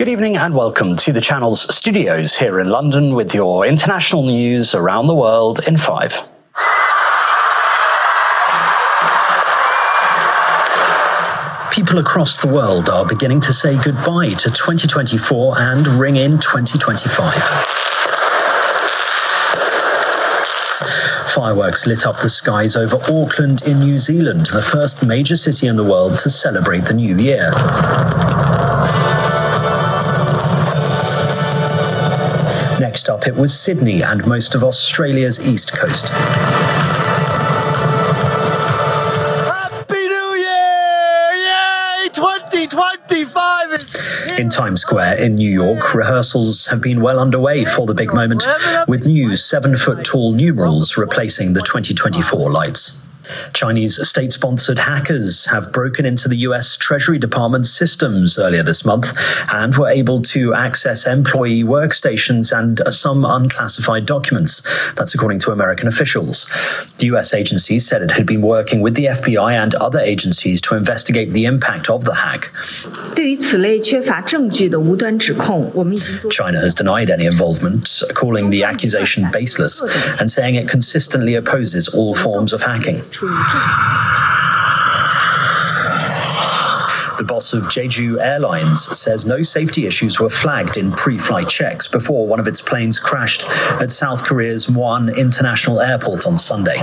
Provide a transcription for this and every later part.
Good evening and welcome to the channel's studios here in London with your international news around the world in 5. People across the world are beginning to say goodbye to 2024 and ring in 2025. Fireworks lit up the skies over Auckland in New Zealand, the first major city in the world to celebrate the new year. Next up, it was Sydney and most of Australia's east coast. Happy New Year! Yay! 2025 is here! In Times Square in New York, rehearsals have been well underway for the big moment, with new 7-foot-tall numerals replacing the 2024 lights. Chinese state-sponsored hackers have broken into the US Treasury Department's systems earlier this month and were able to access employee workstations and some unclassified documents. That's according to American officials. The US agency said it had been working with the FBI and other agencies to investigate the impact of the hack. China has denied any involvement, calling the accusation baseless and saying it consistently opposes all forms of hacking. The boss of Jeju Airlines says no safety issues were flagged in pre-flight checks before one of its planes crashed at South Korea's Muan International Airport on Sunday.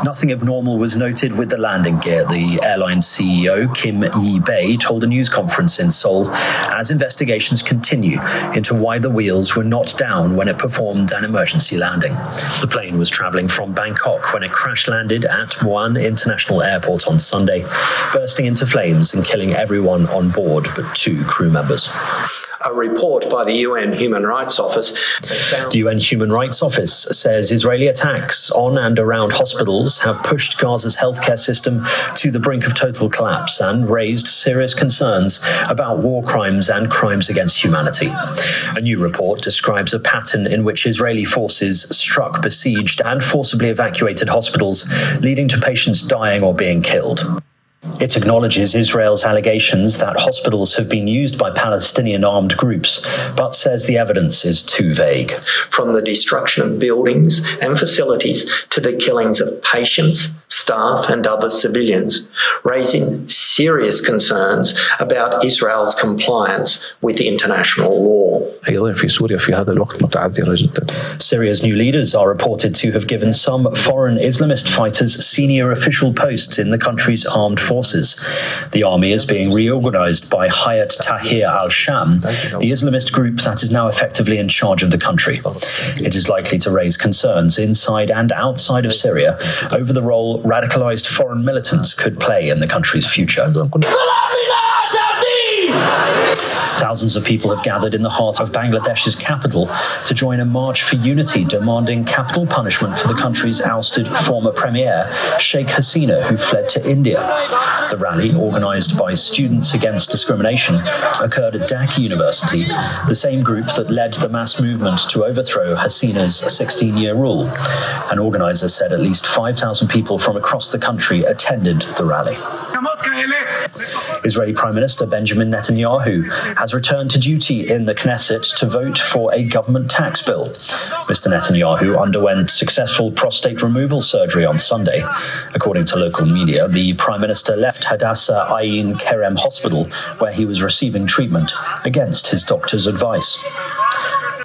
Nothing abnormal was noted with the landing gear, the airline's CEO, Kim Yi-bae, told a news conference in Seoul as investigations continue into why the wheels were not down when it performed an emergency landing. The plane was traveling from Bangkok when it crash-landed at Muan International Airport on Sunday, bursting into flames and killing everyone on board but 2 crew members. A report by the UN Human Rights Office. The UN Human Rights Office says Israeli attacks on and around hospitals have pushed Gaza's healthcare system to the brink of total collapse and raised serious concerns about war crimes and crimes against humanity. A new report describes a pattern in which Israeli forces struck besieged and forcibly evacuated hospitals, leading to patients dying or being killed. It acknowledges Israel's allegations that hospitals have been used by Palestinian armed groups, but says the evidence is too vague. From the destruction of buildings and facilities to the killings of patients, staff and other civilians, raising serious concerns about Israel's compliance with international law. Syria's new leaders are reported to have given some foreign Islamist fighters senior official posts in the country's armed forces. The army is being reorganized by Hayat Tahrir al-Sham, the Islamist group that is now effectively in charge of the country. It is likely to raise concerns inside and outside of Syria over the role radicalized foreign militants could play in the country's future. Thousands of people have gathered in the heart of Bangladesh's capital to join a march for unity demanding capital punishment for the country's ousted former premier, Sheikh Hasina, who fled to India. The rally, organized by Students Against Discrimination, occurred at Dhaka University, the same group that led the mass movement to overthrow Hasina's 16-year rule. An organizer said at least 5,000 people from across the country attended the rally. Israeli Prime Minister Benjamin Netanyahu has returned to duty in the Knesset to vote for a government tax bill. Mr. Netanyahu underwent successful prostate removal surgery on Sunday. According to local media, the Prime Minister left Hadassah Ain Kerem Hospital, where he was receiving treatment, against his doctor's advice.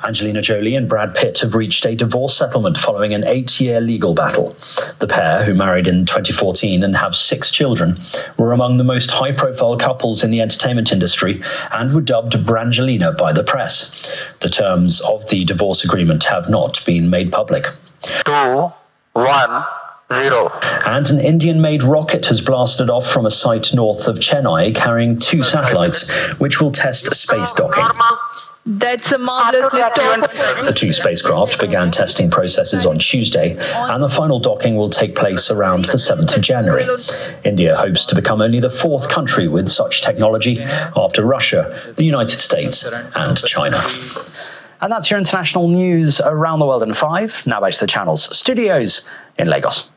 Angelina Jolie and Brad Pitt have reached a divorce settlement following an 8-year legal battle. The pair, who married in 2014 and have 6 children, were among the most high-profile couples in the entertainment industry and were dubbed Brangelina by the press. The terms of the divorce agreement have not been made public. 2, 1, 0. And an Indian-made rocket has blasted off from a site north of Chennai carrying 2 satellites, which will test space docking. That's a marvelous lift. The 2 spacecraft began testing processes on Tuesday, and the final docking will take place around the 7th of January. India hopes to become only the 4th country with such technology after Russia, the United States, and China. And that's your international news around the world in 5. Now back to the channel's studios in Lagos.